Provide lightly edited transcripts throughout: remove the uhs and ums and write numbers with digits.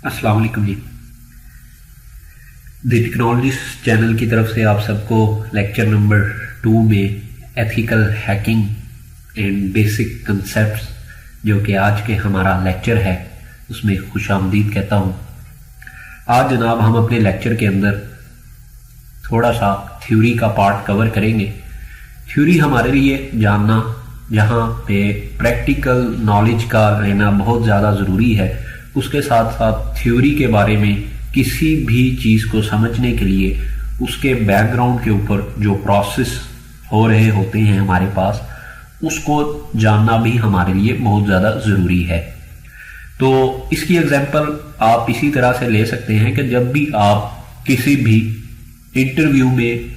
अस्सलाम वालेकुम जी। The technologist channel की तरफ से आप सबको लेक्चर नंबर 2 में ethical hacking and basic concepts जो कि आज के हमारा लेक्चर है उसमें खुशामदीद कहता हूँ। आज जनाब हम अपने लेक्चर के अंदर थोड़ा सा थ्योरी का पार्ट कवर करेंगे। थ्योरी हमारे लिए जानना, जहाँ पे प्रैक्टिकल नॉलेज का रहना बहुत ज़्यादा ज़रूरी है, उसके साथ साथ थ्योरी के बारे में किसी भी चीज़ को समझने के लिए उसके बैकग्राउंड के ऊपर जो प्रोसेस हो रहे होते हैं हमारे पास, उसको जानना भी हमारे लिए बहुत ज़्यादा ज़रूरी है। तो इसकी एग्जांपल आप इसी तरह से ले सकते हैं कि जब भी आप किसी भी इंटरव्यू में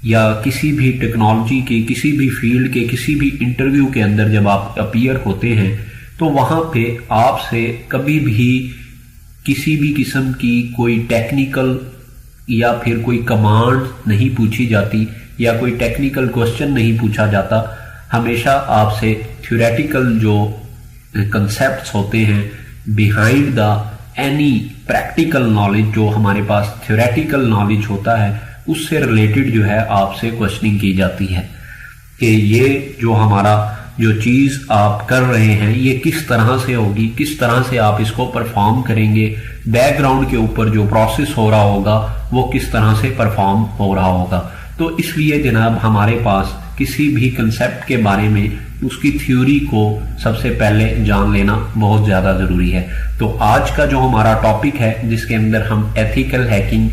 या किसी भी टेक्नोलॉजी के किसी भी फील्ड के किसी भी इंटरव्यू के अंदर जब आप अपीयर होते हैं तो वहाँ पे आपसे कभी भी किसी भी किस्म की कोई टेक्निकल या फिर कोई कमांड नहीं पूछी जाती या कोई टेक्निकल क्वेश्चन नहीं पूछा जाता। हमेशा आपसे थ्योरेटिकल जो कंसेप्ट्स होते हैं behind the any practical knowledge, जो हमारे पास थ्योरेटिकल नॉलेज होता है, उससे रिलेटेड जो है आपसे क्वेश्चनिंग की जाती है कि ये जो हमारा जो चीज़ आप कर रहे हैं ये किस तरह से होगी, किस तरह से आप इसको परफॉर्म करेंगे, बैकग्राउंड के ऊपर जो प्रोसेस हो रहा होगा वो किस तरह से परफॉर्म हो रहा होगा। तो इसलिए जनाब हमारे पास किसी भी कंसेप्ट के बारे में उसकी थ्योरी को सबसे पहले जान लेना बहुत ज़्यादा ज़रूरी है। तो आज का जो हमारा टॉपिक है जिसके अंदर हम एथिकल हैकिंग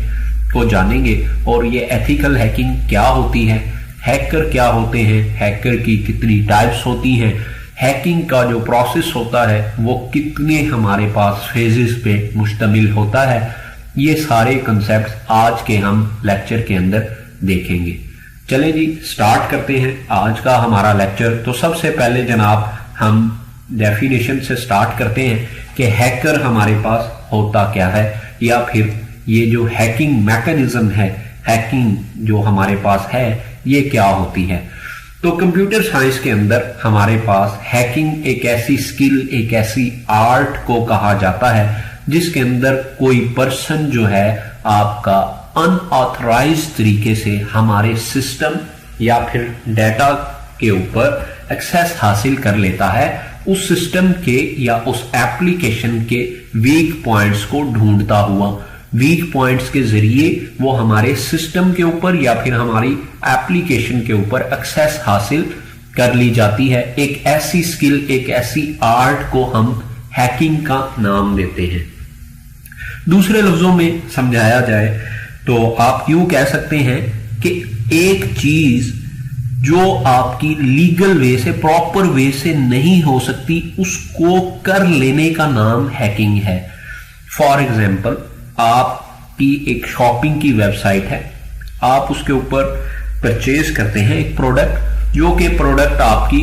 को जानेंगे और ये एथिकल हैकिंग क्या होती है, हैकर क्या होते हैं, हैकर की कितनी टाइप्स होती हैं, हैकिंग का जो प्रोसेस होता है वो कितने हमारे पास फेजेस पे मुश्तमिल होता है, ये सारे कंसेप्ट्स आज के हम लेक्चर के अंदर देखेंगे। चलें जी, स्टार्ट करते हैं आज का हमारा लेक्चर। तो सबसे पहले जनाब हम डेफिनेशन से स्टार्ट करते हैं कि हैकर हमारे पास होता क्या है, या फिर ये जो हैकिंग मैकेनिज्म है, हैकिंग जो हमारे पास है ये क्या होती है। तो कंप्यूटर साइंस के अंदर हमारे पास हैकिंग एक ऐसी स्किल, एक ऐसी आर्ट को कहा जाता है जिसके अंदर कोई पर्सन जो है आपका अनऑथराइज्ड तरीके से हमारे सिस्टम या फिर डाटा के ऊपर एक्सेस हासिल कर लेता है, उस सिस्टम के या उस एप्लीकेशन के वीक पॉइंट्स को ढूंढता हुआ। वीक पॉइंट्स के जरिए वो हमारे सिस्टम के ऊपर या फिर हमारी एप्लीकेशन के ऊपर एक्सेस हासिल कर ली जाती है। एक ऐसी स्किल, एक ऐसी आर्ट को हम हैकिंग का नाम देते हैं। दूसरे लफ्जों में समझाया जाए तो आप यूं कह सकते हैं कि एक चीज जो आपकी लीगल वे से, प्रॉपर वे से नहीं हो सकती, उसको कर लेने का नाम हैकिंग है। फॉर एग्जाम्पल, आपकी एक शॉपिंग की वेबसाइट है, आप उसके ऊपर परचेज करते हैं एक प्रोडक्ट, जो कि प्रोडक्ट आपकी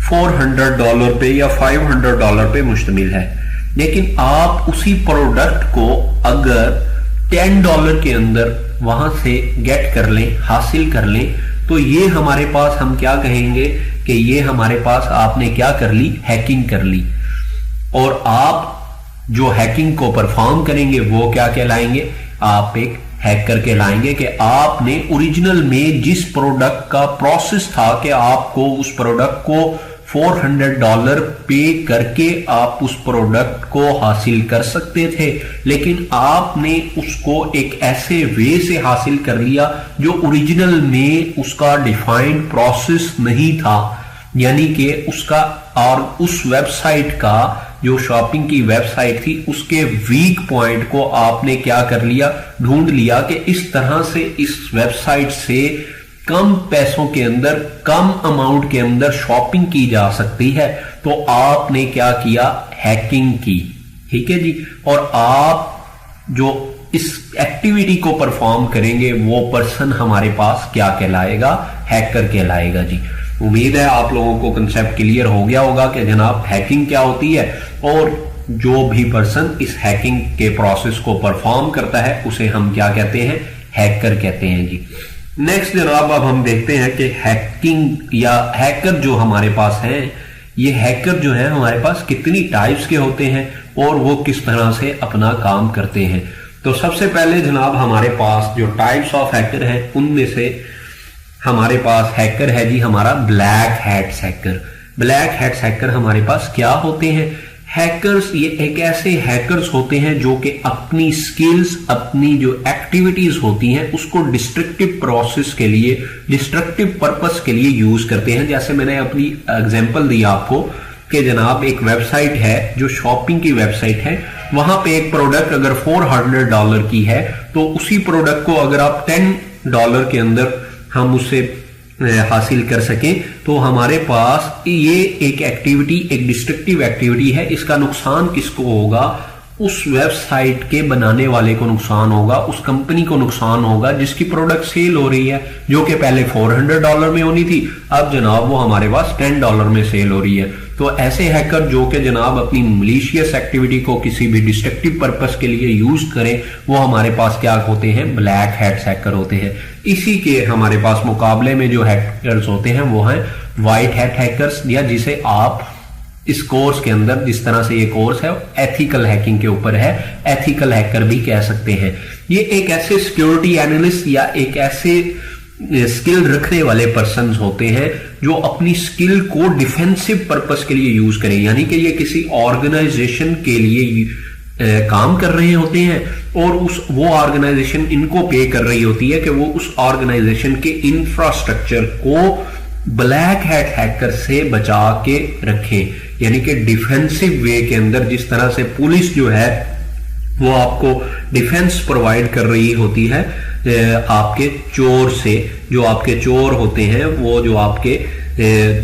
$400 पे या $500 पे मुश्तमिल है, लेकिन आप उसी प्रोडक्ट को अगर $10 के अंदर वहां से गेट कर लें, हासिल कर लें, तो ये हमारे पास, हम क्या कहेंगे कि ये हमारे पास आपने क्या कर ली, हैकिंग कर ली। और आप जो हैकिंग को परफॉर्म करेंगे वो क्या कहलाएंगे, आप एक हैकर कहलाएंगे कि आपने ओरिजिनल में जिस प्रोडक्ट का प्रोसेस था कि आपको उस प्रोडक्ट को $400 पे करके आप उस प्रोडक्ट को हासिल कर सकते थे, लेकिन आपने उसको एक ऐसे वे से हासिल कर लिया जो ओरिजिनल में उसका डिफाइंड प्रोसेस नहीं था। यानी कि उसका और उस वेबसाइट का, जो शॉपिंग की वेबसाइट थी, उसके वीक पॉइंट को आपने क्या कर लिया, ढूंढ लिया कि इस तरह से इस वेबसाइट से कम पैसों के अंदर, कम अमाउंट के अंदर शॉपिंग की जा सकती है। तो आपने क्या किया, हैकिंग की। ठीक है जी। और आप जो इस एक्टिविटी को परफॉर्म करेंगे वो पर्सन हमारे पास क्या कहलाएगा, हैकर कहलाएगा जी। उम्मीद है आप लोगों को कंसेप्ट क्लियर हो गया होगा कि जनाब हैकिंग क्या होती है, और जो भी पर्सन इस हैकिंग के प्रोसेस को परफॉर्म करता है उसे हम क्या कहते हैं, हैकर कहते हैं जी। नेक्स्ट जनाब अब हम देखते हैं कि हैकिंग या हैकर जो हमारे पास हैं, ये हैकर जो है हमारे पास कितनी टाइप्स के होते हैं और वो किस तरह से अपना काम करते हैं। तो सबसे पहले जनाब हमारे पास जो टाइप्स ऑफ हैकर है उनमें से हमारे पास हैकर है जी हमारा black hats hacker. Black hats hacker हमारे पास क्या होते हैं? हैकर्स ये एक ऐसे हैकर्स होते हैं जो कि अपनी स्किल्स, अपनी जो एक्टिविटीज होती हैं उसको डिस्ट्रक्टिव प्रोसेस के लिए, डिस्ट्रक्टिव पर्पस के लिए यूज करते हैं। जैसे मैंने अपनी एग्जांपल दी आपको कि जनाब एक वेबसाइट है जो शॉपिंग की वेबसाइट है, वहां पे एक प्रोडक्ट अगर $400 की है तो उसी प्रोडक्ट को अगर आप $10 के अंदर हम उससे हासिल कर सके तो हमारे पास ये एक एक्टिविटी, एक डिस्ट्रक्टिव एक्टिविटी है। इसका नुकसान किसको होगा? उस वेबसाइट के बनाने वाले को नुकसान होगा, उस कंपनी को नुकसान होगा जिसकी प्रोडक्ट सेल हो रही है, जो कि पहले $400 में होनी थी, अब जनाब वो हमारे पास $10 में सेल हो रही है। तो ऐसे हैकर जो कि जनाब अपनी मलिशियस एक्टिविटी को किसी भी डिस्ट्रक्टिव पर्पस के लिए यूज करें, वो हमारे पास क्या होते हैं? ब्लैक हैट्स हैकर होते हैं। इसी के हमारे पास मुकाबले में जो हैकर्स होते हैं वो हैं व्हाइट हैट हैकर्स, या जिसे आप इस कोर्स के अंदर, जिस तरह से ये कोर्स है एथिकल हैकिंग के ऊपर है, एथिकल हैकर भी कह सकते हैं। ये एक ऐसे सिक्योरिटी एनालिस्ट या एक ऐसे स्किल रखने वाले पर्सन होते हैं जो अपनी स्किल को डिफेंसिव पर्पस के लिए यूज करें, यानी कि ये किसी ऑर्गेनाइजेशन के लिए काम कर रहे होते हैं और वो ऑर्गेनाइजेशन इनको पे कर रही होती है कि वो उस ऑर्गेनाइजेशन के इंफ्रास्ट्रक्चर को ब्लैक हैट हैकर से बचा के रखें। यानी कि डिफेंसिव वे के अंदर, जिस तरह से पुलिस जो है वो आपको डिफेंस प्रोवाइड कर रही होती है आपके चोर से, जो आपके चोर होते हैं वो जो आपके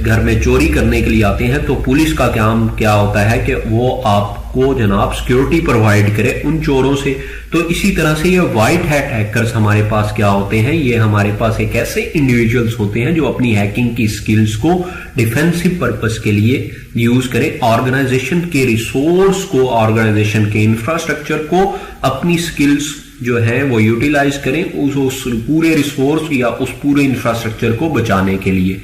घर में चोरी करने के लिए आते हैं, तो पुलिस का काम क्या होता है कि वो आपको जनाब सिक्योरिटी प्रोवाइड करे उन चोरों से। तो इसी तरह से ये व्हाइट हैट हैकर्स हमारे पास क्या होते हैं? ये हमारे पास एक ऐसे इंडिविजुअल्स होते हैं जो अपनी हैकिंग की स्किल्स को डिफेंसिव पर्पस के लिए यूज करें, ऑर्गेनाइजेशन के रिसोर्स को, ऑर्गेनाइजेशन के इंफ्रास्ट्रक्चर को अपनी स्किल्स जो है वो यूटिलाइज करें उस पूरे रिसोर्स या उस पूरे इंफ्रास्ट्रक्चर को बचाने के लिए।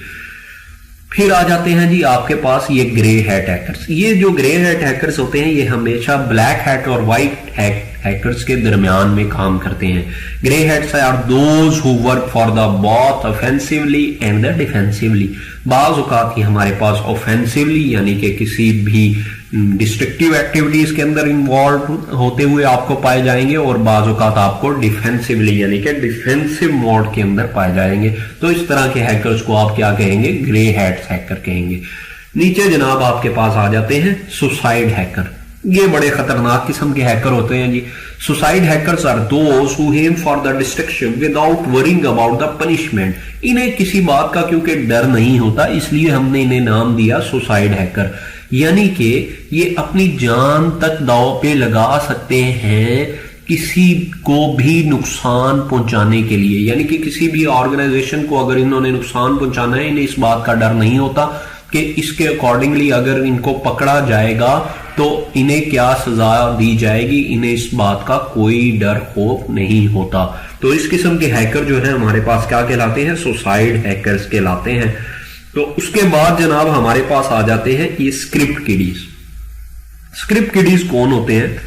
फिर आ जाते हैं जी आपके पास ये ग्रे हैट हैकर्स। ये जो ग्रे हैट हैकर्स होते हैं ये हमेशा ब्लैक हैट और व्हाइट हैकर्स के दरमियान में काम करते हैं। Grey hats are those who work for the both offensively and the defensively. बाज औकात ही हमारे पास ऑफेंसिवली यानी कि किसी भी डिस्ट्रक्टिव एक्टिविटीज के अंदर इन्वॉल्व होते हुए आपको पाए जाएंगे और बाज औकात आपको डिफेंसिवली यानी कि डिफेंसिव मोड के अंदर पाए जाएंगे। तो इस तरह के हैकर्स को आप क्या कहेंगे? ग्रे हैट्स हैकर कहेंगे। नीचे जनाब आपके पास आ जाते हैं सुसाइड हैकर। ये बड़े खतरनाक किस्म के हैकर होते हैं जी। Suicide hackers are those who aim for the destruction without worrying about the punishment. इन्हें किसी बात का क्योंकि डर नहीं होता, इसलिए हमने इन्हें नाम दिया सुसाइड हैकर। यानी कि ये अपनी जान तक दांव पे लगा सकते हैं किसी को भी नुकसान पहुंचाने के लिए। यानी कि किसी भी ऑर्गेनाइजेशन को अगर इन्होंने नुकसान पहुंचाना है, इन्हें इस बात का डर नहीं होता कि इसके अकॉर्डिंगली अगर इनको पकड़ा जाएगा तो इन्हें क्या सजा दी जाएगी, इन्हें इस बात का कोई डर खौफ नहीं होता। तो इस किस्म के हैकर जो है हमारे पास क्या कहलाते हैं? सुसाइड हैकर्स कहलाते हैं। तो उसके बाद जनाब हमारे पास आ जाते हैं ये स्क्रिप्ट किडीज। स्क्रिप्ट किडीज कौन होते हैं?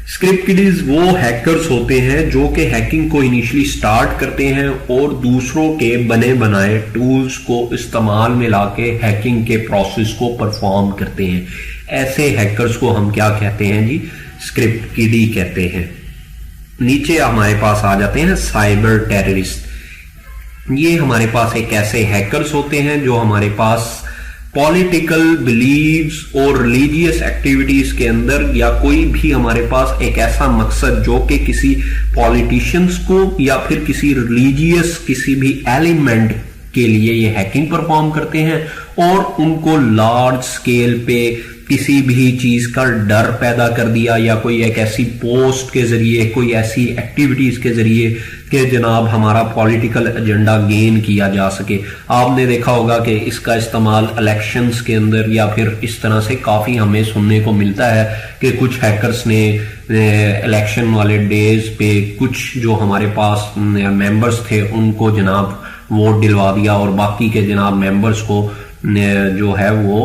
स्क्रिप्ट किडीज वो हैकर्स होते हैं जो कि हैकिंग को इनिशियली स्टार्ट करते हैं और दूसरों के बने बनाए टूल्स को इस्तेमाल में लाके हैकिंग के प्रोसेस को परफॉर्म करते हैं। ऐसे हैकर्स को हम क्या कहते हैं जी? स्क्रिप्ट किडी कहते हैं। नीचे हमारे पास आ जाते हैं साइबर टेररिस्ट। ये हमारे पास एक ऐसे हैकर्स होते हैं जो हमारे पास पॉलिटिकल बिलीव्स और रिलीजियस एक्टिविटीज के अंदर या कोई भी हमारे पास एक ऐसा मकसद जो कि किसी पॉलिटिशियंस को या फिर किसी रिलीजियस किसी भी एलिमेंट के लिए ये हैकिंग परफॉर्म करते हैं और उनको लार्ज स्केल पे किसी भी चीज का डर पैदा कर दिया या कोई एक ऐसी पोस्ट के जरिए, कोई ऐसी एक्टिविटीज के जरिए कि जनाब हमारा पॉलिटिकल एजेंडा गेन किया जा सके। आपने देखा होगा कि इसका इस्तेमाल इलेक्शंस के अंदर या फिर इस तरह से काफी हमें सुनने को मिलता है कि कुछ हैकर्स ने इलेक्शन वाले डेज पे कुछ जो हमारे पास मेंबर्स थे उनको जनाब वोट दिलवा दिया और बाकी के जनाब मेंबर्स को जो है वो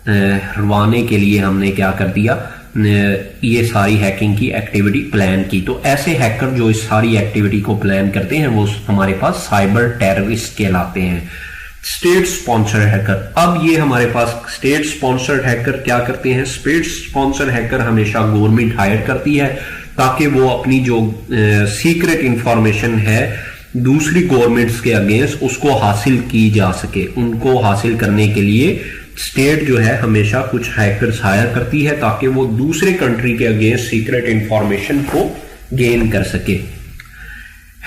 हरवाने के लिए हमने क्या कर दिया, ये सारी हैकिंग की एक्टिविटी प्लान की। तो ऐसे हैकर जो इस सारी एक्टिविटी को प्लान करते हैं वो हमारे पास साइबर टेररिस्ट कहलाते हैं। स्टेट स्पॉन्सर्ड हैकर, अब ये हमारे पास स्टेट स्पॉन्सर्ड हैकर क्या करते हैं? स्टेट स्पॉन्सर्ड हैकर हमेशा गवर्नमेंट हायर करती है ताकि वो अपनी जो सीक्रेट इंफॉर्मेशन है दूसरी गवर्नमेंट्स के अगेंस्ट उसको हासिल की जा सके। उनको हासिल करने के लिए स्टेट जो है हमेशा कुछ हैकर्स हायर करती है ताकि वो दूसरे कंट्री के अगेंस्ट सीक्रेट इंफॉर्मेशन को गेन कर सके।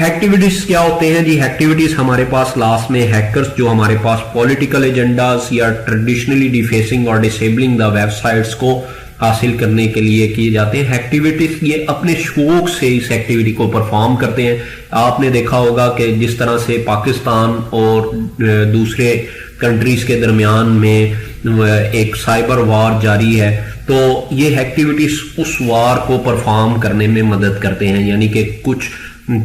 एक्टिविटीज क्या होते हैं जी? एक्टिविटीज हमारे पास लास्ट में हैकर्स जो हमारे पास पॉलिटिकल एजेंडास या ट्रेडिशनली डिफेसिंग और डिसेबलिंग द वेबसाइट्स को हासिल करने के लिए किए जाते हैं। एक्टिविटीज ये अपने शौक से इस एक्टिविटी को परफॉर्म करते हैं। आपने देखा होगा कि जिस तरह से पाकिस्तान और दूसरे कंट्रीज के दरमियान में एक साइबर वार जारी है, तो ये एक्टिविटीज उस वार को परफॉर्म करने में मदद करते हैं। यानी कि कुछ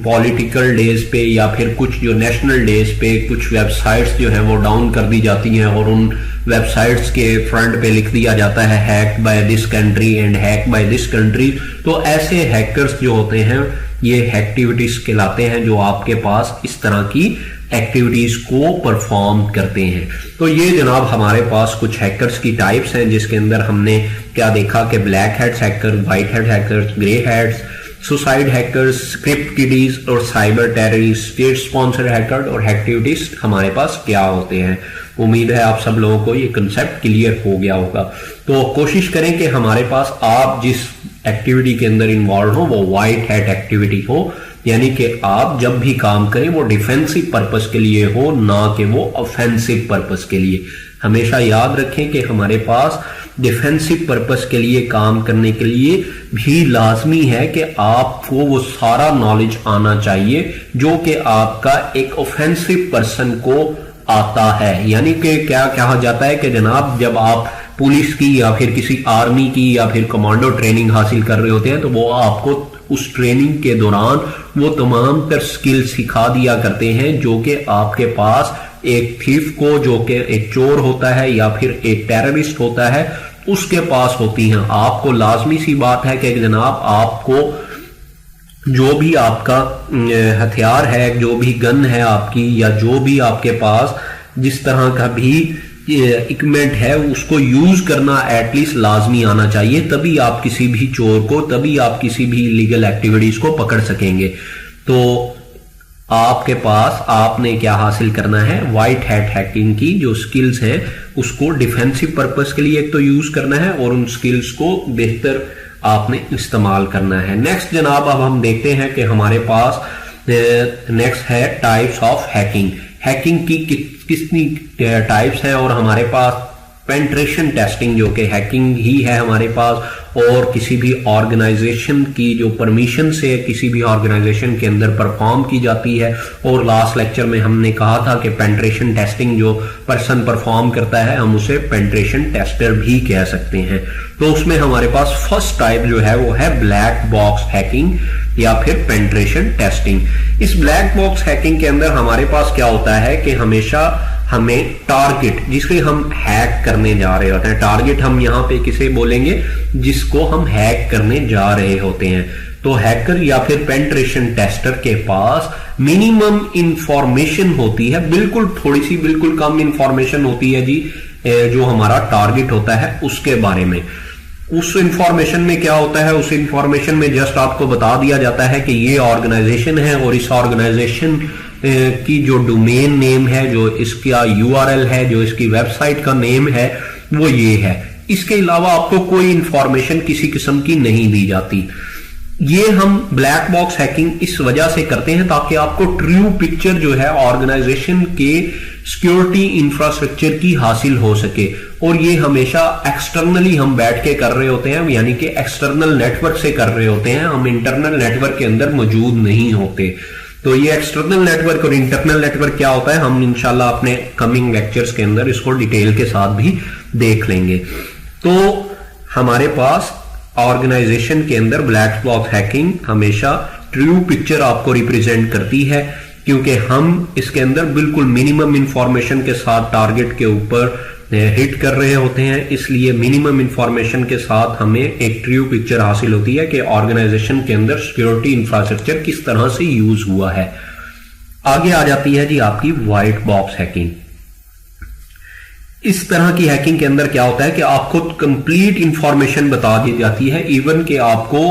पॉलिटिकल डेज पे या फिर कुछ जो नेशनल डेज पे कुछ वेबसाइट्स जो है वो डाउन कर दी जाती हैं और उन वेबसाइट्स के फ्रंट पे लिख दिया जाता है hack by this country and hack by this country. तो ऐसे हैकर्स जो होते हैं ये एक्टिविटीज कहलाते हैं जो आपके पास इस तरह की एक्टिविटीज को परफॉर्म करते हैं। तो ये जनाब हमारे पास कुछ हैकर्स की टाइप्स हैं जिसके अंदर हमने क्या देखा कि black hats hacker, white hat hackers, grey hats, suicide hackers, script kiddies और cyber terrorist, state sponsored hacker और एक्टिविटीज हमारे पास क्या होते हैं। उम्मीद है आप सब लोगों को ये कंसेप्ट क्लियर हो गया होगा। तो कोशिश करें कि हमारे पास आप जिस एक्टिविटी के अंदर इन्वॉल्व हो वो व्हाइट हैट एक्टिविटी हो, यानी कि आप जब भी काम करें वो डिफेंसिव पर्पस के लिए हो, ना कि वो ऑफेंसिव पर्पस के लिए। हमेशा याद रखें कि हमारे पास डिफेंसिव पर्पस के लिए काम करने के लिए भी लाजमी है कि आपको वो सारा नॉलेज आना चाहिए जो कि आपका एक ऑफेंसिव पर्सन को आता है। यानी कि क्या कहा जाता है कि जनाब जब आप पुलिस की या फिर किसी आर्मी की या फिर कमांडो ट्रेनिंग हासिल कर रहे होते हैं तो वो आपको उस ट्रेनिंग के दौरान वो तमाम तर स्किल सिखा दिया करते हैं जो कि आपके पास एक थीफ को, जो कि एक चोर होता है या फिर एक टेररिस्ट होता है, उसके पास होती हैं। आपको लाजमी सी बात है कि जनाब आपको जो भी आपका हथियार है, जो भी गन है आपकी, या जो भी आपके पास जिस तरह का भी इक्विपमेंट है उसको यूज करना एटलीस्ट लाजमी आना चाहिए। तभी आप किसी भी चोर को, तभी आप किसी भी इलीगल एक्टिविटीज को पकड़ सकेंगे। तो आपके पास आपने क्या हासिल करना है? व्हाइट हैट हैकिंग की जो स्किल्स हैं उसको डिफेंसिव पर्पस के लिए एक तो यूज करना है और उन स्किल्स को बेहतर आपने इस्तेमाल करना है। नेक्स्ट जनाब अब हम देखते हैं कि हमारे पास नेक्स्ट है टाइप्स ऑफ हैकिंग। हैकिंग की कितनी टाइप्स हैं और हमारे पास पेंट्रेशन टेस्टिंग जो कि हैकिंग ही है हमारे पास, और किसी भी ऑर्गेनाइजेशन की जो परमिशन से किसी भी ऑर्गेनाइजेशन के अंदर परफॉर्म की जाती है। और लास्ट लेक्चर में हमने कहा था कि पेंट्रेशन टेस्टिंग जो पर्सन परफॉर्म करता है हम उसे पेंट्रेशन टेस्टर भी कह सकते हैं। तो उसमें हमारे पास फर्स्ट टाइप जो है वो है ब्लैक बॉक्स हैकिंग या फिर पेंट्रेशन टेस्टिंग। इस ब्लैक बॉक्स हैकिंग के अंदर हमारे पास क्या होता है कि हमेशा हमें टारगेट जिसके हम हैक करने जा रहे होते हैं, टारगेट हम यहां पे किसे बोलेंगे? जिसको हम हैक करने जा रहे होते हैं। तो हैकर या फिर पेंट्रेशन टेस्टर के पास मिनिमम इंफॉर्मेशन होती है, बिल्कुल थोड़ी सी, बिल्कुल कम इंफॉर्मेशन होती है जी जो हमारा टारगेट होता है उसके बारे में। उस इंफॉर्मेशन में क्या होता है? उस इंफॉर्मेशन में जस्ट आपको बता दिया जाता है कि ये ऑर्गेनाइजेशन है और इस ऑर्गेनाइजेशन की जो डोमेन नेम है, जो इसका यूआरएल है, जो इसकी वेबसाइट का नेम है वो ये है। इसके अलावा आपको कोई इंफॉर्मेशन किसी किस्म की नहीं दी जाती। ये हम ब्लैक बॉक्स हैकिंग इस वजह से करते हैं ताकि आपको ट्रू पिक्चर जो है ऑर्गेनाइजेशन के सिक्योरिटी इंफ्रास्ट्रक्चर की हासिल हो सके। और ये हमेशा एक्सटर्नली हम बैठ के कर रहे होते हैं, यानी कि एक्सटर्नल नेटवर्क से कर रहे होते हैं, हम इंटरनल नेटवर्क के अंदर मौजूद नहीं होते। तो ये एक्सटर्नल नेटवर्क और इंटरनल नेटवर्क क्या होता है हम इंशाल्लाह अपने कमिंग लेक्चर्स के अंदर इसको डिटेल के साथ भी देख लेंगे। तो हमारे पास ऑर्गेनाइजेशन के अंदर ब्लैक बॉक्स हैकिंग हमेशा ट्रू पिक्चर आपको रिप्रेजेंट करती है, क्योंकि हम इसके अंदर बिल्कुल मिनिमम इंफॉर्मेशन के साथ टारगेट के ऊपर हिट कर रहे होते हैं, इसलिए मिनिमम इंफॉर्मेशन के साथ हमें एक ट्रू पिक्चर हासिल होती है कि ऑर्गेनाइजेशन के अंदर सिक्योरिटी इंफ्रास्ट्रक्चर किस तरह से यूज हुआ है। आगे आ जाती है जी आपकी व्हाइट बॉक्स हैकिंग। इस तरह की हैकिंग के अंदर क्या होता है कि आपको कंप्लीट इंफॉर्मेशन बता दी जाती है, इवन कि आपको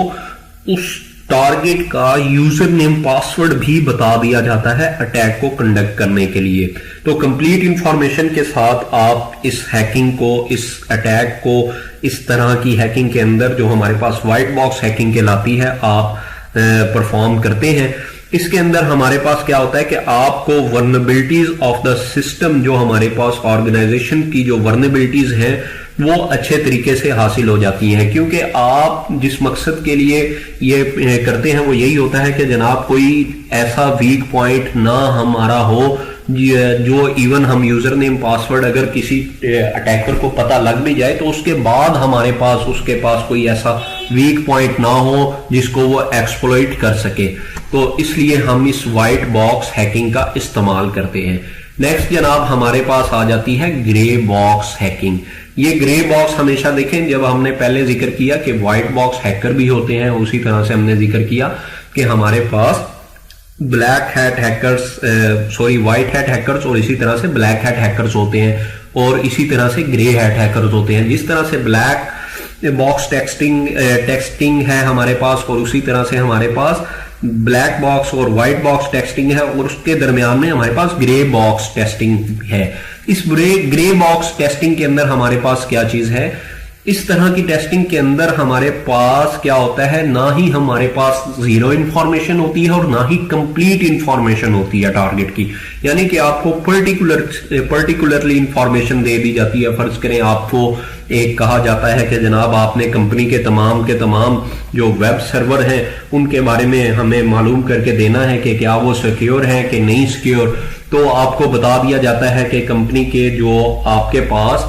उस टारगेट का यूजर नेम पासवर्ड भी बता दिया जाता है अटैक को कंडक्ट करने के लिए। तो कंप्लीट इंफॉर्मेशन के साथ आप इस हैकिंग को, इस अटैक को, इस तरह की हैकिंग के अंदर जो हमारे पास व्हाइट बॉक्स हैकिंग कहलाती है, आप परफॉर्म करते हैं। इसके अंदर हमारे पास क्या होता है कि आपको वर्नेबिलिटीज ऑफ द सिस्टम, जो हमारे पास ऑर्गेनाइजेशन की जो वर्नेबिलिटीज हैं वो अच्छे तरीके से हासिल हो जाती हैं, क्योंकि आप जिस मकसद के लिए ये करते हैं वो यही होता है कि जनाब कोई ऐसा वीक पॉइंट ना हमारा हो जो इवन हम यूजर नेम पासवर्ड अगर किसी अटैकर को पता लग भी जाए तो उसके बाद हमारे पास उसके पास कोई ऐसा वीक पॉइंट ना हो जिसको वो एक्सप्लॉइट कर सके। तो इसलिए हम इस व्हाइट बॉक्स हैकिंग का इस्तेमाल करते हैं। नेक्स्ट जनाब हमारे पास आ जाती है ग्रे बॉक्स हैकिंग। ये ग्रे बॉक्स हमेशा देखें, जब हमने पहले जिक्र किया कि व्हाइट बॉक्स हैकर भी होते हैं, उसी तरह से हमने जिक्र किया कि हमारे पास black hat hackers, white hat hackers और इसी तरह से ब्लैक हैट हैकर्स होते हैं और इसी तरह से ग्रे हैट हैकर्स होते हैं। जिस तरह से ब्लैक बॉक्स टेक्सटिंग है हमारे पास और उसी तरह से हमारे पास ब्लैक बॉक्स और व्हाइट बॉक्स टेस्टिंग है और उसके दरमियान में हमारे पास ग्रे बॉक्स टेस्टिंग है। इस ग्रे बॉक्स टेस्टिंग के अंदर हमारे पास क्या चीज है, इस तरह की टेस्टिंग के अंदर हमारे पास क्या होता है, ना ही हमारे पास जीरो इंफॉर्मेशन होती है और ना ही कंप्लीट इंफॉर्मेशन होती है टारगेट की, यानी कि आपको पर्टिकुलरली इंफॉर्मेशन दे दी जाती है। फर्ज करें आपको एक कहा जाता है कि जनाब आपने कंपनी के तमाम जो वेब सर्वर हैं उनके बारे में हमें मालूम करके देना है कि क्या वो सिक्योर है कि नहीं सिक्योर। तो आपको बता दिया जाता है कि कंपनी के जो आपके पास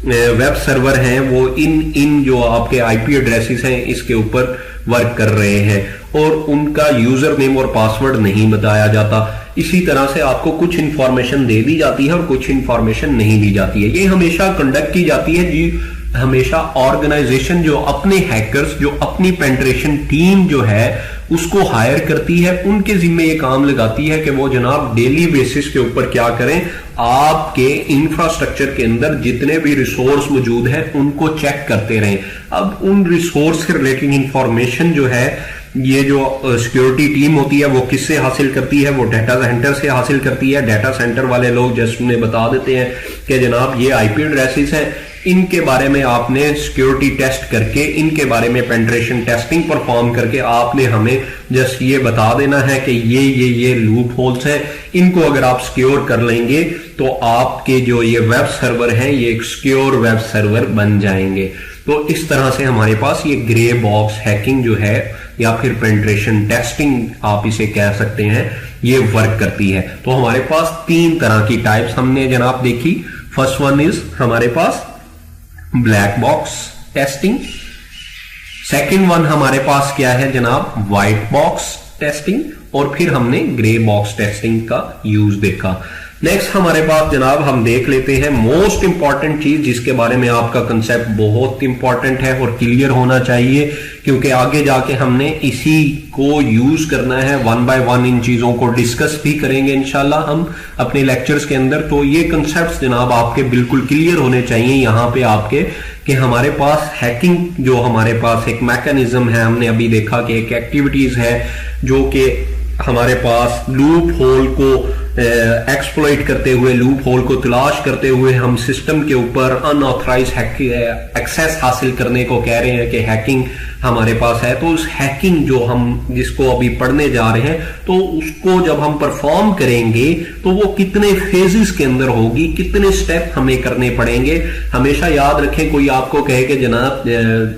वेब सर्वर हैं वो इन जो आपके आईपी एड्रेसेस हैं इसके ऊपर वर्क कर रहे हैं और उनका यूजर नेम और पासवर्ड नहीं बताया जाता। इसी तरह से आपको कुछ इंफॉर्मेशन दे दी जाती है और कुछ इंफॉर्मेशन नहीं दी जाती है। ये हमेशा कंडक्ट की जाती है जी, हमेशा ऑर्गेनाइजेशन जो अपने हैकर्स, जो अपनी पेंट्रेशन टीम जो है उसको हायर करती है, उनके जिम्मे ये काम लगाती है कि वो जनाब डेली बेसिस के ऊपर क्या करें, आपके इंफ्रास्ट्रक्चर के अंदर जितने भी रिसोर्स मौजूद हैं उनको चेक करते रहें। अब उन रिसोर्स से रिलेटेड इंफॉर्मेशन जो है ये जो सिक्योरिटी टीम होती है वो किससे हासिल करती है, वो डाटा सेंटर से हासिल करती है। डाटा सेंटर वाले लोग जस्ट उन्हें बता देते हैं कि जनाब ये आईपी एड्रेसेस हैं, इनके बारे में आपने सिक्योरिटी टेस्ट करके, इनके बारे में पेनिट्रेशन टेस्टिंग परफॉर्म करके आपने हमें जस्ट ये बता देना है कि ये लूप होल्स हैं, इनको अगर आप सिक्योर कर लेंगे तो आपके जो ये वेब सर्वर हैं ये एक सिक्योर वेब सर्वर बन जाएंगे। तो इस तरह से हमारे पास ये ग्रे बॉक्स हैकिंग जो है या फिर पेनिट्रेशन टेस्टिंग आप इसे कह सकते हैं, ये वर्क करती है। तो हमारे पास 3 तरह की टाइप्स हमने जनाब देखी। फर्स्ट वन इज हमारे पास black box testing, second one हमारे पास क्या है जनाब, व्हाइट बॉक्स टेस्टिंग, और फिर हमने ग्रे बॉक्स टेस्टिंग का यूज देखा। नेक्स्ट हमारे पास जनाब हम देख लेते हैं मोस्ट इंपॉर्टेंट चीज जिसके बारे में आपका कंसेप्ट बहुत इंपॉर्टेंट है और क्लियर होना चाहिए, क्योंकि आगे जाके हमने इसी को यूज करना है। 1 बाय 1 इन चीजों को डिस्कस भी करेंगे इंशाल्लाह हम अपने लेक्चर्स के अंदर। तो ये कंसेप्ट जनाब आपके बिल्कुल क्लियर होने चाहिए यहाँ पे आपके, कि हमारे पास हैकिंग जो हमारे पास एक मैकेनिज्म है, हमने अभी देखा कि एक एक्टिविटीज है जो कि हमारे पास लूप होल को एक्सप्लॉइट करते हुए, लूप होल को तलाश करते हुए हम सिस्टम के ऊपर अनऑथराइज एक्सेस हासिल करने को कह रहे हैं कि हैकिंग हमारे पास है। तो उस हैकिंग जो हम जिसको अभी पढ़ने जा रहे हैं, तो उसको जब हम परफॉर्म करेंगे तो वो कितने फेजेस के अंदर होगी, कितने स्टेप हमें करने पड़ेंगे। हमेशा याद रखें, कोई आपको कहे कि जनाब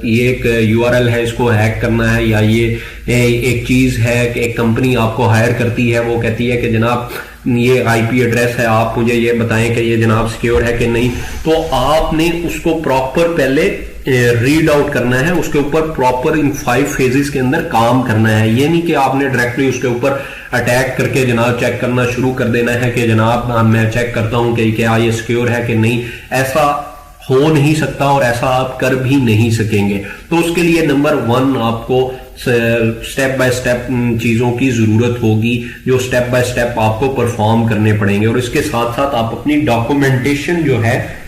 ये एक यूआरएल है इसको हैक करना है, या ये एक चीज है कि एक कंपनी आपको हायर करती है, वो कहती है कि जनाब ये आईपी एड्रेस है, आप मुझे ये बताएं कि ये जनाब सिक्योर है कि नहीं। तो आपने उसको प्रॉपर पहले रीड आउट करना है, उसके ऊपर प्रॉपर इन 5 फेजेस के अंदर काम करना है। ये नहीं कि आपने डायरेक्टली उसके ऊपर अटैक करके जनाब चेक करना शुरू कर देना है कि जनाब मैं चेक करता हूं कि क्या ये सिक्योर है कि नहीं। ऐसा हो नहीं सकता और ऐसा आप कर भी नहीं सकेंगे। तो उसके लिए नंबर 1 आपको स्टेप बाय स्टेप चीजों की जरूरत होगी, जो स्टेप बाय स्टेप आपको परफॉर्म करने पड़ेंगे। और इसके साथ साथ आप अपनी डॉक्यूमेंटेशन जो है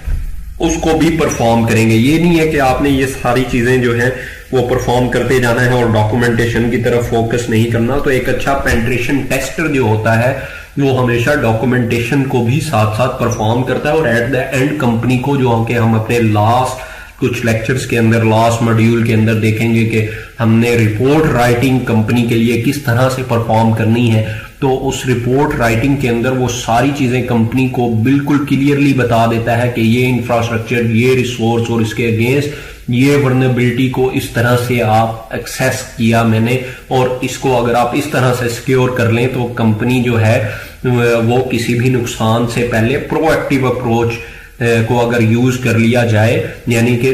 उसको भी परफॉर्म करेंगे। ये नहीं है कि आपने ये सारी चीजें जो है वो परफॉर्म करते जाना है और डॉक्यूमेंटेशन की तरफ फोकस नहीं करना। तो एक अच्छा पेनिट्रेशन टेस्टर जो होता है वो हमेशा डॉक्यूमेंटेशन को भी साथ साथ परफॉर्म करता है। और एट द एंड कंपनी को जो कि हम अपने लास्ट कुछ लेक्चर्स के अंदर, लास्ट मॉड्यूल के अंदर देखेंगे कि हमने रिपोर्ट राइटिंग कंपनी के लिए किस तरह से परफॉर्म करनी है। तो उस रिपोर्ट राइटिंग के अंदर वो सारी चीजें कंपनी को बिल्कुल क्लियरली बता देता है कि ये इंफ्रास्ट्रक्चर, ये रिसोर्स और इसके अगेंस्ट ये वर्नेबिलिटी को इस तरह से आप एक्सेस किया मैंने, और इसको अगर आप इस तरह से सिक्योर कर लें तो कंपनी जो है वो किसी भी नुकसान से पहले प्रोएक्टिव अप्रोच को अगर यूज कर लिया जाए, यानी कि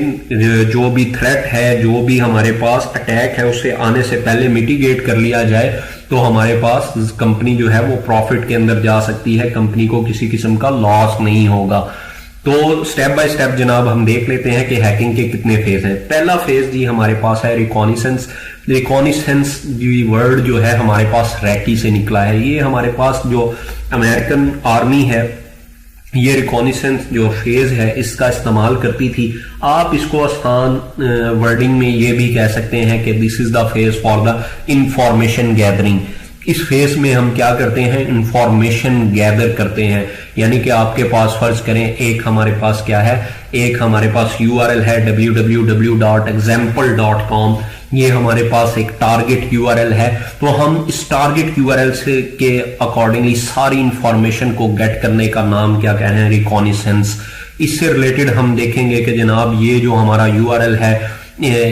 जो भी थ्रेट है, जो भी हमारे पास अटैक है, उससे आने से पहले मिटिगेट कर लिया जाए, तो हमारे पास कंपनी जो है वो प्रॉफिट के अंदर जा सकती है, कंपनी को किसी किस्म का लॉस नहीं होगा। तो स्टेप बाय स्टेप जनाब हम देख लेते हैं कि हैकिंग के कितने फेज हैं। पहला फेज जी हमारे पास है रिकॉनिसेंस। रिकॉनिसेंस वर्ड जो है हमारे पास रैकी से निकला है। ये हमारे पास जो अमेरिकन आर्मी है, ये रिकॉनिसेंस जो फेज है इसका इस्तेमाल करती थी। आप इसको आसान वर्डिंग में ये भी कह सकते हैं कि this is the phase for the information gathering. इस फेज में हम क्या करते हैं, इंफॉर्मेशन गैदर करते हैं। यानी कि आपके पास फर्ज करें एक हमारे पास क्या है, एक हमारे पास URL है www.example.com। ये हमारे पास एक टारगेट URL है। तो हम इस टारगेट URL से के अकॉर्डिंगली सारी इंफॉर्मेशन को गेट करने का नाम क्या कह रहे हैं, रिकॉनिसेंस। इससे रिलेटेड हम देखेंगे कि जनाब ये जो हमारा URL है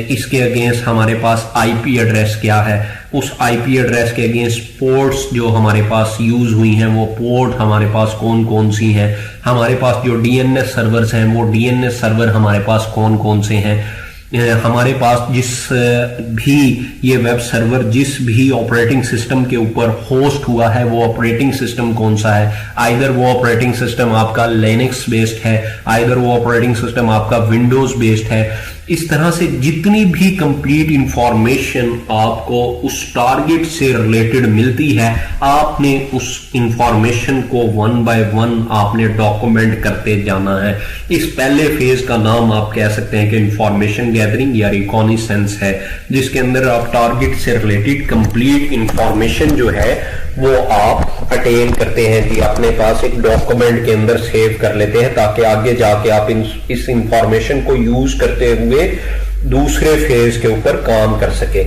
इसके अगेंस्ट हमारे पास IP एड्रेस क्या है, उस IP एड्रेस के अगेंस्ट पोर्ट्स जो हमारे पास यूज हुई हैं वो पोर्ट हमारे पास कौन कौन सी हैं, हमारे पास जो DNS सर्वर्स हैं वो DNS सर्वर हमारे पास कौन कौन से हैं, हमारे पास जिस भी ये वेब सर्वर जिस भी ऑपरेटिंग सिस्टम के ऊपर होस्ट हुआ है वो ऑपरेटिंग सिस्टम कौन सा है। आइदर वो ऑपरेटिंग सिस्टम आपका लिनक्स बेस्ड है, आइदर वो ऑपरेटिंग सिस्टम आपका विंडोज बेस्ड है। इस तरह से जितनी भी कंप्लीट इंफॉर्मेशन आपको उस टारगेट से रिलेटेड मिलती है, आपने उस इंफॉर्मेशन को 1 बाय 1 आपने डॉक्यूमेंट करते जाना है। इस पहले फेज का नाम आप कह सकते हैं कि इंफॉर्मेशन गैदरिंग या रिकॉनिसेंस है, जिसके अंदर आप टारगेट से रिलेटेड कंप्लीट इंफॉर्मेशन जो है वो आप अटेन करते हैं जी, अपने पास एक डॉक्यूमेंट के अंदर सेव कर लेते हैं, ताकि आगे जाके आप इस इंफॉर्मेशन को यूज करते हुए दूसरे फेज के ऊपर काम कर सके।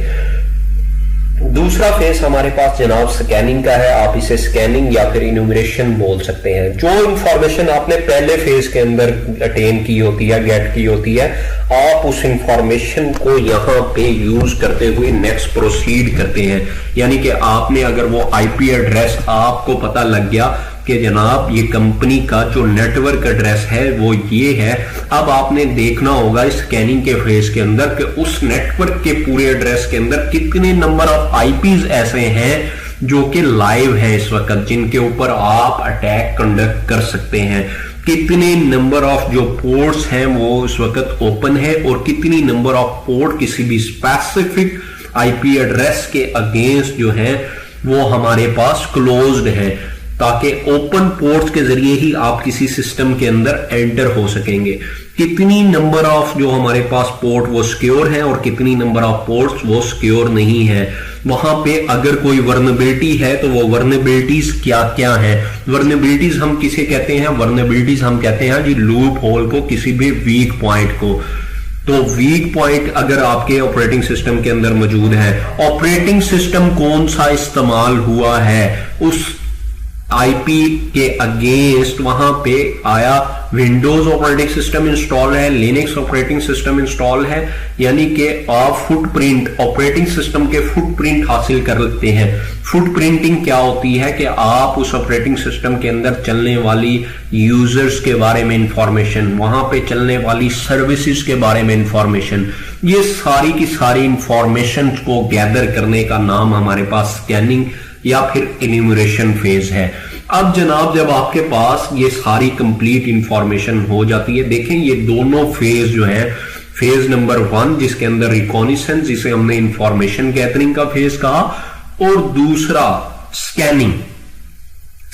दूसरा फेज हमारे पास जनाब स्कैनिंग का है। आप इसे स्कैनिंग या फिर इन्यूमरेशन बोल सकते हैं। जो इंफॉर्मेशन आपने पहले फेज के अंदर अटेन की होती है, गेट की होती है, आप उस इंफॉर्मेशन को यहां पे यूज करते हुए नेक्स्ट प्रोसीड करते हैं। यानी कि आपने अगर वो IP एड्रेस आपको पता लग गया कि जनाब ये कंपनी का जो नेटवर्क एड्रेस है वो ये है, अब आपने देखना होगा इस स्कैनिंग के फेज के अंदर कि उस नेटवर्क के पूरे एड्रेस के अंदर कितने नंबर ऑफ IPs ऐसे हैं जो कि लाइव है इस वक्त, जिनके ऊपर आप अटैक कंडक्ट कर सकते हैं। कितने नंबर ऑफ जो पोर्ट्स हैं वो इस वक्त ओपन है और कितनी नंबर ऑफ पोर्ट किसी भी स्पेसिफिक IP एड्रेस के अगेंस्ट जो है वो हमारे पास क्लोज्ड है, ताकि ओपन पोर्ट्स के जरिए ही आप किसी सिस्टम के अंदर एंटर हो सकेंगे। कितनी नंबर ऑफ जो हमारे पास पोर्ट वो सिक्योर है और कितनी नंबर ऑफ पोर्ट्स वो सिक्योर नहीं है। वहां पे अगर कोई वर्नेबिलिटी है तो वो वर्नेबिलिटीज क्या क्या है। वर्नेबिलिटीज हम किसे कहते हैं, वर्नेबिलिटीज हम कहते हैं जी लूप होल को, किसी भी वीक पॉइंट को। तो वीक पॉइंट अगर आपके ऑपरेटिंग सिस्टम के अंदर मौजूद है, ऑपरेटिंग सिस्टम कौन सा इस्तेमाल हुआ है, उस आईपी के अगेंस्ट वहां पे आया विंडोज ऑपरेटिंग सिस्टम इंस्टॉल है, लिनक्स ऑपरेटिंग सिस्टम इंस्टॉल है, यानी कि आप फुटप्रिंट, ऑपरेटिंग सिस्टम के फुटप्रिंट हासिल कर लेते हैं। फुटप्रिंटिंग क्या होती है कि आप उस ऑपरेटिंग सिस्टम के अंदर चलने वाली यूजर्स के बारे में इंफॉर्मेशन, वहां पे चलने वाली सर्विसेज के बारे में इंफॉर्मेशन, ये सारी की सारी इंफॉर्मेशन को गैदर करने का नाम हमारे पास स्कैनिंग या फिर इन्यूमरेशन फेज है। अब जनाब जब आपके पास ये सारी कंप्लीट इंफॉर्मेशन हो जाती है, देखें ये दोनों फेज जो है, फेज नंबर 1 जिसके अंदर रिकॉनिसेंस, जिसे हमने इंफॉर्मेशन गैदरिंग का फेज कहा, और दूसरा स्कैनिंग,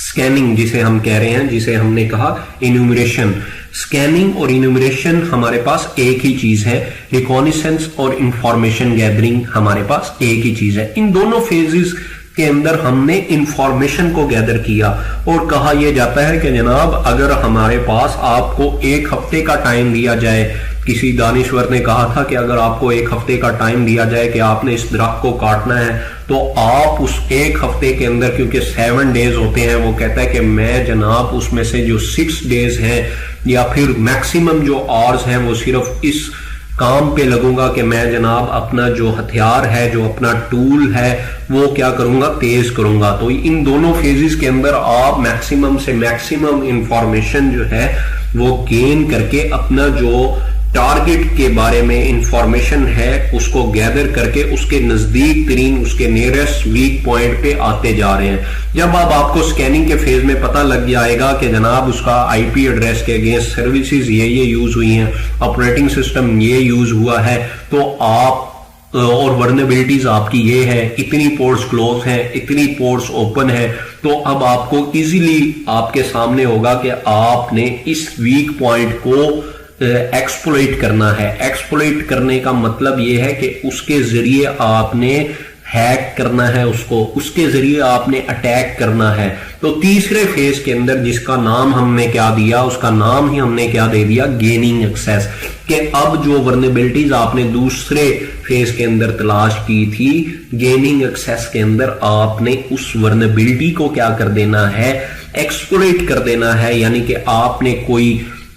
स्कैनिंग जिसे हम कह रहे हैं, जिसे हमने कहा इन्यूमरेशन। स्कैनिंग और इन्यूमरेशन हमारे पास एक ही चीज है, रिकॉनिसेंस और इंफॉर्मेशन गैदरिंग हमारे पास एक ही चीज है। इन दोनों फेजेस के अंदर हमने इंफॉर्मेशन को गैदर किया और कहा यह जाता है कि जनाब अगर हमारे पास आपको 1 हफ्ते का टाइम दिया जाए, किसी दानिश्वर ने कहा था कि अगर आपको 1 हफ्ते का टाइम दिया जाए कि आपने इस दरख्त को काटना है, तो आप उस 1 हफ्ते के अंदर, क्योंकि 7 डेज होते हैं, वो कहता है कि मैं जनाब उसमें से जो 6 डेज हैं या फिर मैक्सिमम जो आवर्स हैं वो सिर्फ इस काम पे लगूंगा कि मैं जनाब अपना जो हथियार है, जो अपना टूल है, वो क्या करूंगा, तेज करूंगा। तो इन दोनों फेजेस के अंदर आप मैक्सिमम से मैक्सिमम इंफॉर्मेशन जो है वो गेन करके अपना जो टारगेट के बारे में इंफॉर्मेशन है उसको गैदर करके उसके नजदीक तरीन, उसके नियरेस्ट वीक पॉइंट पे आते जा रहे हैं। जब अब आपको स्कैनिंग के फेज में पता लग जाएगा कि जनाब उसका आईपी एड्रेस के अगेंस्ट सर्विसेज ये यूज हुई हैं, ऑपरेटिंग सिस्टम ये यूज हुआ है, तो आप और वर्नेबिलिटीज आपकी ये है, इतनी पोर्ट्स क्लोज हैं, इतनी पोर्ट्स ओपन है, तो अब आपको इजीली आपके सामने होगा कि आपने इस वीक पॉइंट को एक्सप्लॉइट करना है। एक्सप्लॉइट करने का मतलब यह है कि उसके जरिए आपने हैक करना है, उसके जरिए आपने अटैक करना है। तो तीसरे फेज के अंदर जिसका नाम हमने क्या दिया, उसका नाम ही हमने क्या दे दिया, गेनिंग एक्सेस, कि अब जो वर्नेबिलिटीज आपने दूसरे फेज के अंदर तलाश की थी, गेनिंग एक्सेस के अंदर आपने उस वर्नेबिलिटी को क्या कर देना है, एक्सप्लॉइट कर देना है। यानी कि आपने कोई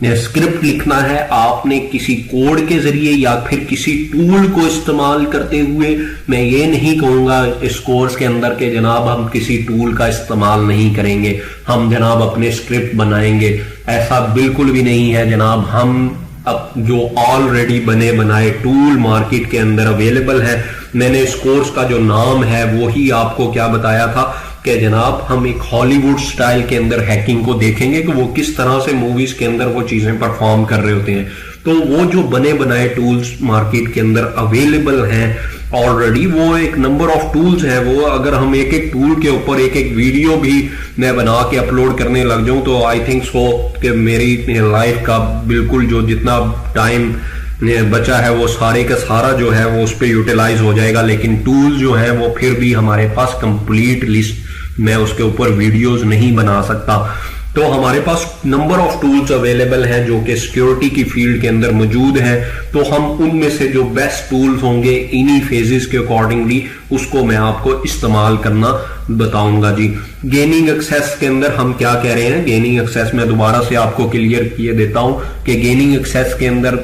स्क्रिप्ट लिखना है, आपने किसी कोड के जरिए या फिर किसी टूल को इस्तेमाल करते हुए, मैं ये नहीं कहूंगा इस कोर्स के अंदर के जनाब हम किसी टूल का इस्तेमाल नहीं करेंगे, हम जनाब अपने स्क्रिप्ट बनाएंगे, ऐसा बिल्कुल भी नहीं है जनाब। हम अब जो ऑलरेडी बने बनाए टूल मार्केट के अंदर अवेलेबल है, मैंने इस कोर्स का जो नाम है वो ही आपको क्या बताया था कि जनाब हम एक हॉलीवुड स्टाइल के अंदर हैकिंग को देखेंगे कि वो किस तरह से मूवीज के अंदर वो चीजें परफॉर्म कर रहे होते हैं। तो वो जो बने बनाए टूल्स मार्केट के अंदर अवेलेबल हैं ऑलरेडी, वो एक नंबर ऑफ टूल्स हैं। वो अगर हम एक एक टूल के ऊपर एक एक वीडियो भी मैं बना के अपलोड करने लग जाऊं तो आई थिंक सो कि मेरी लाइफ का बिल्कुल जो जितना टाइम बचा है वो सारे का सारा जो है वो उस पर यूटिलाइज हो जाएगा। लेकिन टूल जो है वो फिर भी हमारे पास कंप्लीट लिस्ट, मैं उसके ऊपर वीडियोस नहीं बना सकता। तो हमारे पास नंबर ऑफ टूल्स अवेलेबल हैं जो कि सिक्योरिटी की फील्ड के अंदर मौजूद हैं। तो हम उनमें से जो बेस्ट टूल्स होंगे इन्हीं फेजेस के अकॉर्डिंगली उसको मैं आपको इस्तेमाल करना बताऊंगा जी। गेनिंग एक्सेस के अंदर हम क्या कह रहे हैं, गेनिंग एक्सेस में दोबारा से आपको क्लियर किए देता हूं कि गेनिंग एक्सेस के अंदर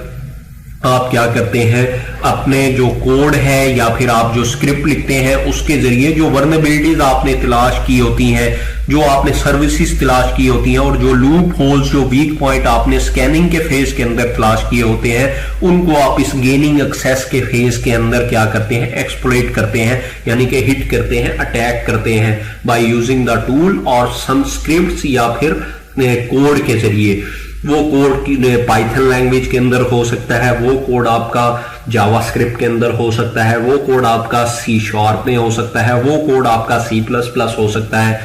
आप क्या करते हैं, अपने जो कोड है या फिर आप जो स्क्रिप्ट लिखते हैं उसके जरिए जो वर्नेबिलिटीज आपने तलाश की होती हैं, जो आपने सर्विसेज तलाश की होती हैं और जो लूप होल्स, जो वीक पॉइंट आपने स्कैनिंग के फेज के अंदर तलाश किए होते हैं, उनको आप इस गेनिंग एक्सेस के फेज के अंदर क्या करते हैं, एक्सप्लॉइट करते हैं, यानी कि हिट करते हैं, अटैक करते हैं बाय यूजिंग द टूल और सम स्क्रिप्ट्स या फिर कोड के जरिए। वो कोड की पाइथन लैंग्वेज के अंदर हो सकता है, वो कोड आपका जावास्क्रिप्ट के अंदर हो सकता है, वो कोड आपका सी शार्प में हो सकता है, वो कोड आपका C++ हो सकता है।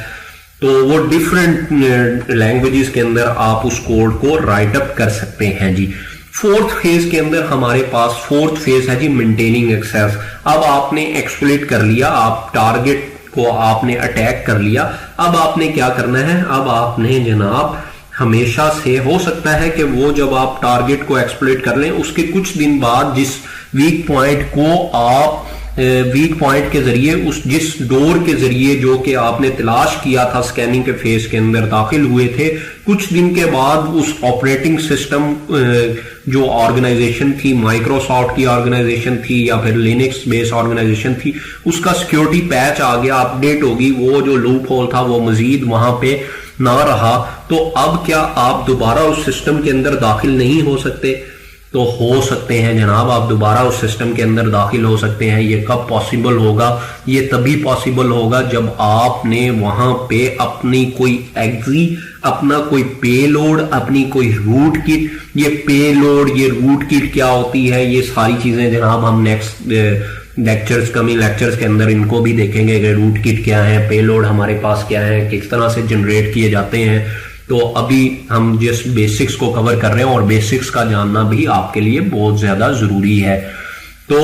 तो वो डिफरेंट लैंग्वेजेस के अंदर आप उस कोड को राइट अप कर सकते हैं जी। फोर्थ फेज के अंदर हमारे पास फोर्थ फेज है जी मेंटेनिंग एक्सेस। अब आपने एक्सप्लॉइट कर लिया, आप टारगेट को आपने अटैक कर लिया, अब आपने क्या करना है, अब आपने जनाब हमेशा से हो सकता है कि वो जब आप टारगेट को एक्सप्लॉइट कर लें उसके कुछ दिन बाद जिस वीक पॉइंट को आप वीक पॉइंट के जरिए उस जिस डोर के जरिए जो कि आपने तलाश किया था स्कैनिंग के फेज के अंदर दाखिल हुए थे, कुछ दिन के बाद उस ऑपरेटिंग सिस्टम जो ऑर्गेनाइजेशन थी, माइक्रोसॉफ्ट की ऑर्गेनाइजेशन थी या फिर लिनक्स बेस्ड ऑर्गेनाइजेशन थी, उसका सिक्योरिटी पैच आ गया, अपडेट होगी, वो जो लूप होल था वो मजीद वहां पे ना रहा। तो अब क्या आप दोबारा उस सिस्टम के अंदर दाखिल नहीं हो सकते? तो हो सकते हैं जनाब, आप दोबारा उस सिस्टम के अंदर दाखिल हो सकते हैं। ये कब पॉसिबल होगा? ये तभी पॉसिबल होगा जब आपने वहां पे अपनी कोई एग्जी, अपना कोई पेलोड, अपनी कोई रूट किट, ये पेलोड, ये रूट किट क्या होती है, ये सारी चीजें जनाब हम नेक्स्ट लेक्चर्स, कमिंग लेक्चर्स के अंदर इनको भी देखेंगे कि रूट किट क्या है, पेलोड हमारे पास क्या है, किस तरह से जनरेट किए जाते हैं। तो अभी हम जिस बेसिक्स को कवर कर रहे हैं और बेसिक्स का जानना भी आपके लिए बहुत ज्यादा जरूरी है। तो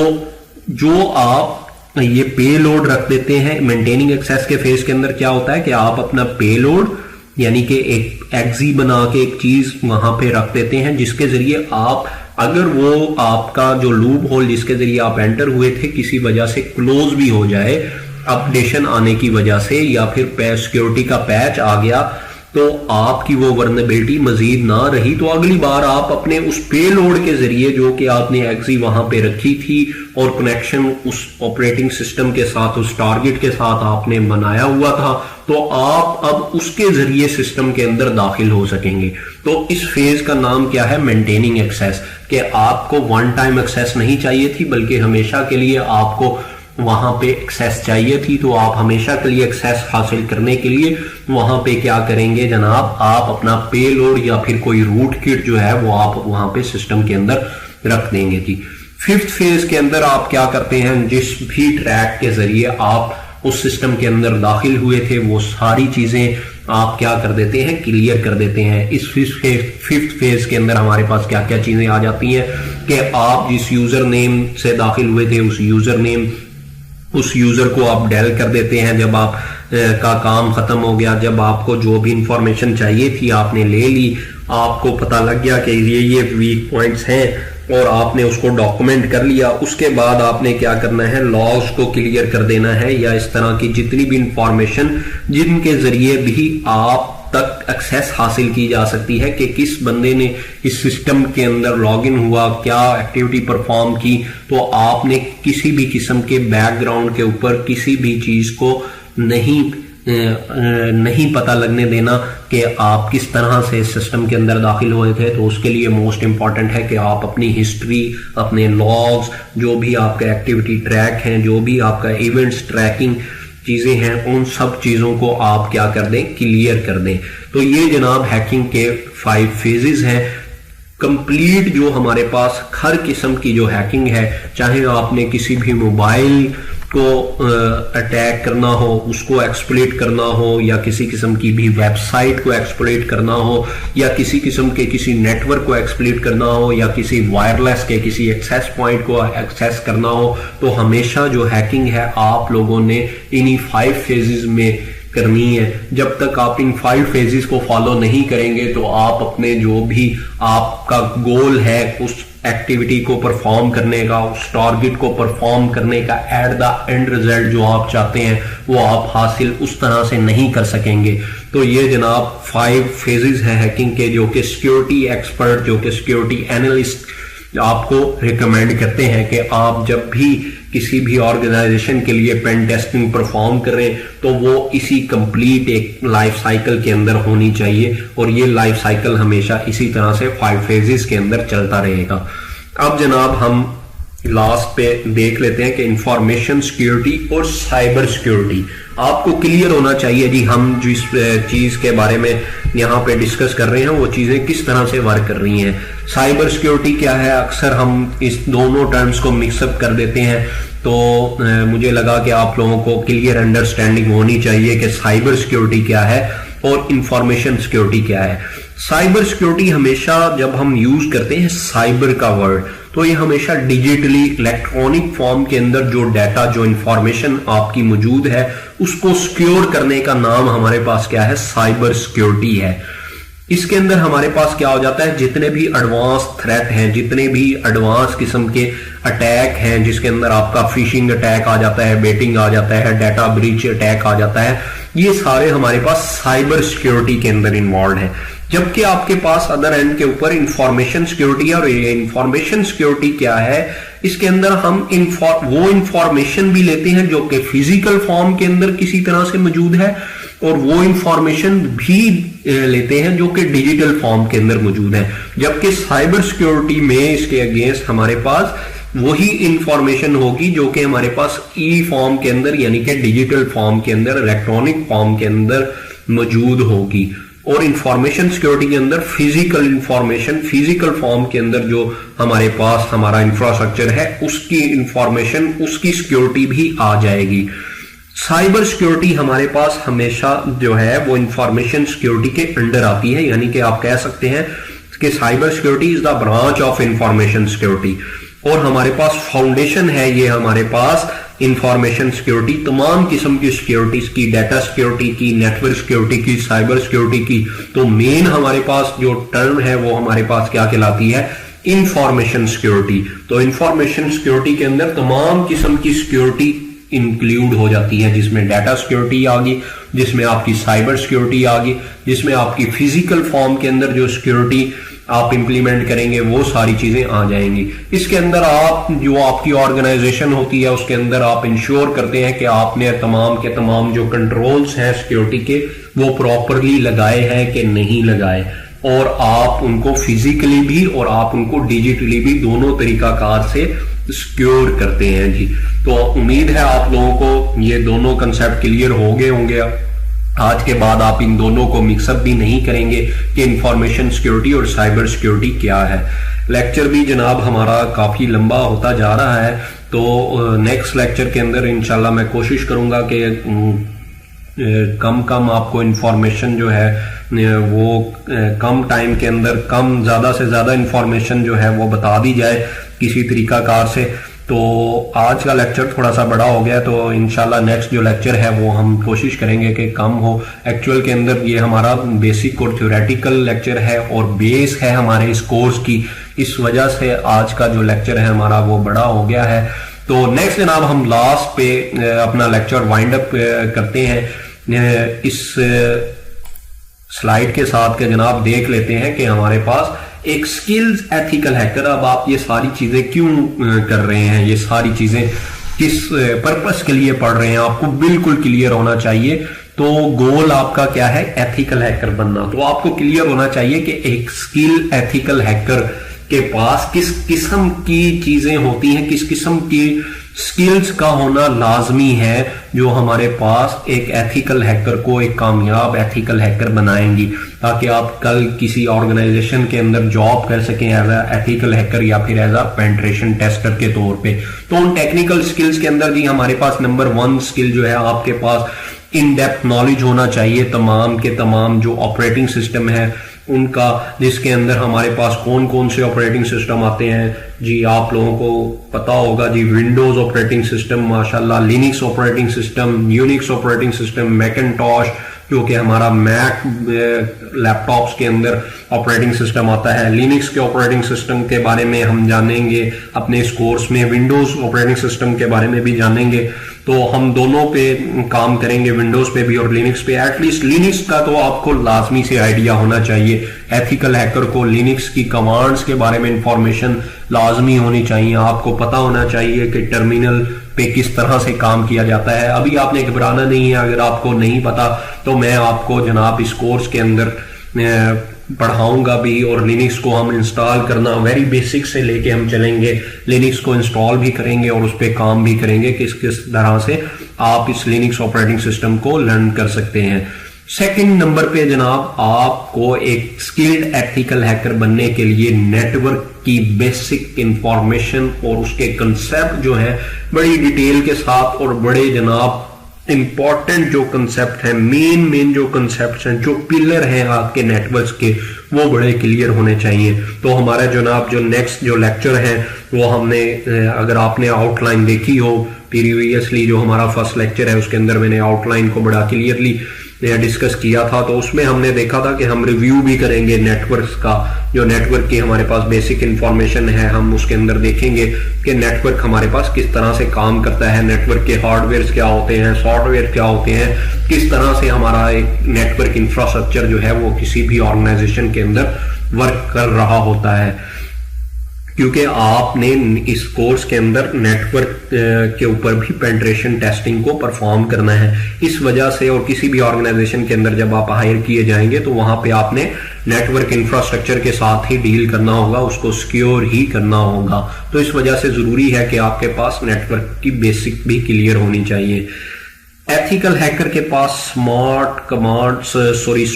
जो आप ये पेलोड रख देते हैं मेंटेनिंग एक्सेस के फेज के अंदर, क्या होता है कि आप अपना पेलोड यानी कि एक एक्जी बना के एक चीज वहां पे रख देते हैं, जिसके जरिए आप, अगर वो आपका जो लूप होल जिसके जरिए आप एंटर हुए थे किसी वजह से क्लोज भी हो जाए, अपडेशन आने की वजह से, या फिर सिक्योरिटी का पैच आ गया, तो आपकी वो वर्नेबिलिटी मजीद ना रही, तो अगली बार आप अपने उस पेलोड के जरिए जो कि आपने एक्सी वहां पे रखी थी और कनेक्शन उस ऑपरेटिंग सिस्टम के साथ, उस टारगेट के साथ आपने बनाया हुआ था, तो आप अब उसके जरिए सिस्टम के अंदर दाखिल हो सकेंगे। तो इस फेज का नाम क्या है? Maintaining access. कि आपको वन टाइम एक्सेस नहीं चाहिए थी, बल्कि हमेशा के लिए आपको वहां पे एक्सेस चाहिए थी। तो आप हमेशा के लिए एक्सेस हासिल करने के लिए वहां पे क्या करेंगे जनाब? आप अपना पेलोड या फिर कोई रूट किट जो है वो आप वहां पे सिस्टम के अंदर रख देंगे जी। फिफ्थ फेज के अंदर आप क्या करते हैं? जिस भी ट्रैक के जरिए आप उस सिस्टम के अंदर दाखिल हुए थे वो सारी चीजें आप क्या कर देते हैं? क्लियर कर देते हैं। इस फिफ्थ फेज के अंदर हमारे पास क्या क्या चीजें आ जाती हैं कि आप जिस यूजर नेम से दाखिल हुए थे उस यूजर को आप डेल कर देते हैं। जब आप का काम खत्म हो गया, जब आपको जो भी इंफॉर्मेशन चाहिए थी आपने ले ली, आपको पता लग गया कि ये वीक पॉइंट्स हैं और आपने उसको डॉक्यूमेंट कर लिया, उसके बाद आपने क्या करना है? लॉग्स को क्लियर कर देना है, या इस तरह की जितनी भी इंफॉर्मेशन जिनके जरिए भी आप तक एक्सेस हासिल की जा सकती है कि किस बंदे ने इस सिस्टम के अंदर लॉगिन हुआ, क्या एक्टिविटी परफॉर्म की, तो आपने किसी भी किस्म के बैकग्राउंड के ऊपर किसी भी चीज को नहीं पता लगने देना कि आप किस तरह से सिस्टम के अंदर दाखिल हुए थे। तो उसके लिए मोस्ट इंपॉर्टेंट है कि आप अपनी हिस्ट्री, अपने लॉग्स, जो भी आपका एक्टिविटी ट्रैक हैं, जो भी आपका इवेंट्स ट्रैकिंग चीजें हैं, उन सब चीजों को आप क्या कर दें? क्लियर कर दें। तो ये जनाब हैकिंग के 5 फेजेस हैं। कंप्लीट जो हमारे पास हर किस्म की जो हैकिंग है, चाहे आपने किसी भी मोबाइल को अटैक करना हो, उसको एक्सप्लॉइट करना हो, या किसी किस्म की भी वेबसाइट को एक्सप्लॉइट करना हो, या किसी किस्म के किसी नेटवर्क को एक्सप्लॉइट करना हो, या किसी वायरलेस के किसी एक्सेस पॉइंट को एक्सेस करना हो, तो हमेशा जो हैकिंग है आप लोगों ने इन्हीं 5 फेजेस में करनी है। जब तक आप इन 5 फेजेस को फॉलो नहीं करेंगे तो आप अपने जो भी आपका गोल है उस एक्टिविटी को परफॉर्म करने का, उस टारगेट को परफॉर्म करने का, एट द एंड रिजल्ट जो आप चाहते हैं वो आप हासिल उस तरह से नहीं कर सकेंगे। तो ये जनाब 5 फेजेस हैं हैकिंग के, जो कि सिक्योरिटी एक्सपर्ट, जो कि सिक्योरिटी एनालिस्ट आपको रिकमेंड करते हैं कि आप जब भी किसी भी ऑर्गेनाइजेशन के लिए पेन टेस्टिंग परफॉर्म करें तो वो इसी कंप्लीट एक लाइफ साइकिल के अंदर होनी चाहिए, और ये लाइफ साइकिल हमेशा इसी तरह से 5 फेजेस के अंदर चलता रहेगा। अब जनाब हम लास्ट पे देख लेते हैं कि इंफॉर्मेशन सिक्योरिटी और साइबर सिक्योरिटी आपको क्लियर होना चाहिए जी। हम जिस चीज के बारे में यहाँ पे डिस्कस कर रहे हैं वो चीजें किस तरह से वर्क कर रही हैं। साइबर सिक्योरिटी क्या है? अक्सर हम इस दोनों टर्म्स को मिक्सअप कर देते हैं, तो मुझे लगा कि आप लोगों को क्लियर अंडरस्टैंडिंग होनी चाहिए कि साइबर सिक्योरिटी क्या है और इंफॉर्मेशन सिक्योरिटी क्या है। साइबर सिक्योरिटी हमेशा जब हम यूज करते हैं साइबर का वर्ड, तो ये हमेशा डिजिटली इलेक्ट्रॉनिक फॉर्म के अंदर जो डाटा, जो इंफॉर्मेशन आपकी मौजूद है उसको सिक्योर करने का नाम हमारे पास क्या है? साइबर सिक्योरिटी है। इसके अंदर हमारे पास क्या हो जाता है? जितने भी एडवांस थ्रेट हैं, जितने भी एडवांस किस्म के अटैक हैं जिसके अंदर आपका फिशिंग अटैक आ जाता है, बेटिंग आ जाता है, डाटा ब्रीच अटैक आ जाता है, ये सारे हमारे पास साइबर सिक्योरिटी के अंदर इन्वॉल्व है। जबकि आपके पास अदर एंड के ऊपर इंफॉर्मेशन सिक्योरिटी, और ये इंफॉर्मेशन सिक्योरिटी क्या है, इसके अंदर हम वो इंफॉर्मेशन भी लेते हैं जो कि फिजिकल फॉर्म के अंदर किसी तरह से मौजूद है, और वो इंफॉर्मेशन भी लेते हैं जो कि डिजिटल फॉर्म के अंदर मौजूद है। जबकि साइबर सिक्योरिटी में इसके अगेंस्ट हमारे पास वही इंफॉर्मेशन होगी जो कि हमारे पास ई फॉर्म के अंदर यानी कि डिजिटल फॉर्म के अंदर, इलेक्ट्रॉनिक फॉर्म के अंदर मौजूद होगी। और इंफॉर्मेशन सिक्योरिटी के अंदर फिजिकल इंफॉर्मेशन, फिजिकल फॉर्म के अंदर जो हमारे पास हमारा इंफ्रास्ट्रक्चर है उसकी इंफॉर्मेशन, उसकी सिक्योरिटी भी आ जाएगी। साइबर सिक्योरिटी हमारे पास हमेशा जो है वो इंफॉर्मेशन सिक्योरिटी के अंडर आती है, यानी कि आप कह सकते हैं कि cyber security is the branch of information security. और हमारे पास फाउंडेशन है ये हमारे पास इंफॉर्मेशन सिक्योरिटी, तमाम किस्म की सिक्योरिटीज की, डाटा सिक्योरिटी की, नेटवर्क सिक्योरिटी की, साइबर सिक्योरिटी की। तो मेन हमारे पास जो टर्म है वो हमारे पास क्या कहलाती है, इंफॉर्मेशन सिक्योरिटी। तो इंफॉर्मेशन सिक्योरिटी के अंदर तमाम किस्म की सिक्योरिटी इंक्लूड हो जाती है, जिसमें डाटा सिक्योरिटी आ गई, जिसमें आपकी साइबर सिक्योरिटी आ गई, जिसमें आपकी फिजिकल फॉर्म के अंदर जो सिक्योरिटी आप इंप्लीमेंट करेंगे वो सारी चीजें आ जाएंगी। इसके अंदर आप जो आपकी ऑर्गेनाइजेशन होती है उसके अंदर आप इंश्योर करते हैं कि आपने तमाम के तमाम जो कंट्रोल्स हैं सिक्योरिटी के वो प्रॉपरली लगाए हैं कि नहीं लगाए, और आप उनको फिजिकली भी और आप उनको डिजिटली भी दोनों तरीकाकार से सिक्योर करते हैं जी। तो उम्मीद है आप लोगों को ये दोनों कंसेप्ट क्लियर हो गए होंगे। आज के बाद आप इन दोनों को मिक्सअप भी नहीं करेंगे कि इंफॉर्मेशन सिक्योरिटी और साइबर सिक्योरिटी क्या है। लेक्चर भी जनाब हमारा काफी लंबा होता जा रहा है, तो नेक्स्ट लेक्चर के अंदर इंशाल्लाह मैं कोशिश करूंगा कि कम आपको इंफॉर्मेशन जो है वो कम टाइम के अंदर कम ज्यादा से ज्यादा इंफॉर्मेशन जो है वो बता दी जाए किसी तरीकाकार से। तो आज का लेक्चर थोड़ा सा बड़ा हो गया, तो इंशाल्लाह नेक्स्ट जो लेक्चर है वो हम कोशिश करेंगे कि कम हो। एक्चुअल के अंदर ये हमारा बेसिक और थ्योरेटिकल लेक्चर है और बेस है हमारे इस कोर्स की, इस वजह से आज का जो लेक्चर है हमारा वो बड़ा हो गया है। तो नेक्स्ट जनाब हम लास्ट पे अपना लेक्चर वाइंड अप करते हैं इस स्लाइड के साथ के जनाब देख लेते हैं कि हमारे पास एक स्किल्स एथिकल हैकर। अब आप ये सारी चीजें क्यों कर रहे हैं, ये सारी चीजें किस पर्पस के लिए पढ़ रहे हैं, आपको बिल्कुल क्लियर होना चाहिए। तो गोल आपका क्या है, एथिकल हैकर बनना। तो आपको क्लियर होना चाहिए कि एक स्किल एथिकल हैकर के पास किस किस्म की चीजें होती हैं, किस किस्म की स्किल्स का होना लाजमी है जो हमारे पास एक एथिकल हैकर को एक कामयाब एथिकल हैकर बनाएंगी, ताकि आप कल किसी ऑर्गेनाइजेशन के अंदर जॉब कर सकें एज अ एथिकल हैकर या फिर एज अ पेनिट्रेशन टेस्टर के तौर पे। तो उन टेक्निकल स्किल्स के अंदर जी हमारे पास नंबर 1 स्किल जो है आपके पास इन डेप्थ नॉलेज होना चाहिए तमाम के तमाम जो ऑपरेटिंग सिस्टम है उनका, जिसके अंदर हमारे पास कौन कौन से ऑपरेटिंग सिस्टम आते हैं जी आप लोगों को पता होगा जी। विंडोज ऑपरेटिंग सिस्टम माशाल्लाह, Linux operating system, Unix operating system, Macintosh जो कि हमारा मैक लैपटॉप्स के अंदर ऑपरेटिंग सिस्टम आता है। लिनक्स के ऑपरेटिंग सिस्टम के बारे में हम जानेंगे अपने इस कोर्स में, विंडोज ऑपरेटिंग सिस्टम के बारे में भी जानेंगे। तो हम दोनों पे काम करेंगे, विंडोज पे भी और लिनक्स पे। एटलीस्ट लिनक्स का तो आपको लाजमी से आइडिया होना चाहिए। एथिकल हैकर को लिनक्स की कमांड्स के बारे में इंफॉर्मेशन लाजमी होनी चाहिए। आपको पता होना चाहिए कि टर्मिनल पे किस तरह से काम किया जाता है। अभी आपने घबराना नहीं है, अगर आपको नहीं पता तो मैं आपको जनाब इस कोर्स के अंदर पढ़ाऊंगा भी, और लिनक्स को हम इंस्टॉल करना वेरी बेसिक से लेके हम चलेंगे। लिनक्स को इंस्टॉल भी करेंगे और उस पर काम भी करेंगे किस किस तरह से आप इस लिनक्स ऑपरेटिंग सिस्टम को लर्न कर सकते हैं। सेकंड नंबर पे जनाब आपको एक स्किल्ड एथिकल हैकर बनने के लिए नेटवर्क की बेसिक इंफॉर्मेशन और उसके कंसेप्ट जो है बड़ी डिटेल के साथ और बड़े जनाब इंपॉर्टेंट जो कंसेप्ट है, मेन जो कंसेप्ट हैं, जो पिलर हैं आपके नेटवर्क्स के, वो बड़े क्लियर होने चाहिए। तो हमारा जनाब जो नेक्स्ट जो लेक्चर है वो हमने, अगर आपने आउटलाइन देखी हो प्रीवियसली, जो हमारा फर्स्ट लेक्चर है उसके अंदर मैंने आउटलाइन को बड़ा क्लियरली डिस्कस किया था, तो उसमें हमने देखा था कि हम रिव्यू भी करेंगे नेटवर्क्स का, जो नेटवर्क की हमारे पास बेसिक इंफॉर्मेशन है हम उसके अंदर देखेंगे कि नेटवर्क हमारे पास किस तरह से काम करता है, नेटवर्क के हार्डवेयर क्या होते हैं, सॉफ्टवेयर क्या होते हैं, किस तरह से हमारा एक नेटवर्क इंफ्रास्ट्रक्चर जो है वो किसी भी ऑर्गेनाइजेशन के अंदर वर्क कर रहा होता है। क्योंकि आपने इस कोर्स के अंदर नेटवर्क के ऊपर भी पेनिट्रेशन टेस्टिंग को परफॉर्म करना है, इस वजह से, और किसी भी ऑर्गेनाइजेशन के अंदर जब आप हायर किए जाएंगे तो वहां पे आपने नेटवर्क इंफ्रास्ट्रक्चर के साथ ही डील करना होगा, उसको सिक्योर ही करना होगा। तो इस वजह से जरूरी है कि आपके पास नेटवर्क की बेसिक भी क्लियर होनी चाहिए। एथिकल हैकर के पास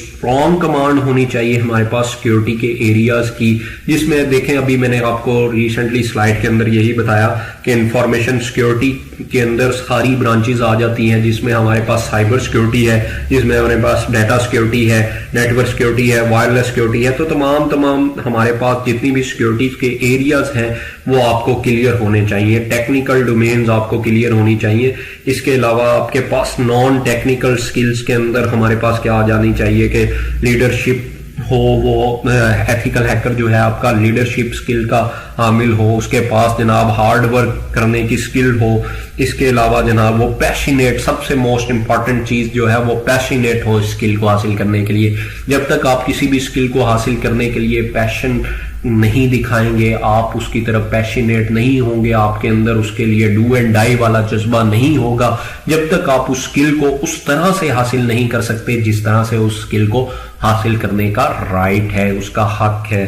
स्ट्रॉन्ग कमांड होनी चाहिए हमारे पास सिक्योरिटी के एरियाज की, जिसमें देखें अभी मैंने आपको रिसेंटली स्लाइड के अंदर यही बताया कि इंफॉर्मेशन सिक्योरिटी के अंदर सारी ब्रांचेस आ जाती हैं, जिसमें हमारे पास साइबर सिक्योरिटी है, जिसमें हमारे पास डाटा सिक्योरिटी है, नेटवर्क सिक्योरिटी है, वायरलेस सिक्योरिटी है। तो तमाम हमारे पास जितनी भी सिक्योरिटी के एरियाज हैं वो आपको क्लियर होने चाहिए, टेक्निकल डोमेन्स आपको क्लियर होनी चाहिए। इसके अलावा आपके पास नॉन टेक्निकल स्किल्स के अंदर हमारे पास क्या आ जानी चाहिए कि लीडरशिप हो, वो एथिकल हैकर जो है आपका लीडरशिप स्किल का हामिल हो, उसके पास जनाब हार्ड वर्क करने की स्किल हो, इसके अलावा जनाब वो पैशनेट, सबसे मोस्ट इंपॉर्टेंट चीज जो है वो पैशनेट हो स्किल को हासिल करने के लिए। जब तक आप किसी भी स्किल को हासिल करने के लिए पैशन नहीं दिखाएंगे, आप उसकी तरफ पैशनेट नहीं होंगे, आपके अंदर उसके लिए डू एंड डाई वाला जज्बा नहीं होगा, जब तक आप उस स्किल को उस तरह से हासिल नहीं कर सकते जिस तरह से उस स्किल को हासिल करने का राइट है, उसका हक है।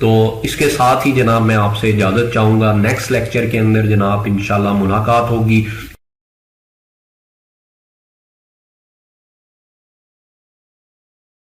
तो इसके साथ ही जनाब मैं आपसे इजाजत चाहूंगा, नेक्स्ट लेक्चर के अंदर जनाब इंशाल्लाह मुलाकात होगी।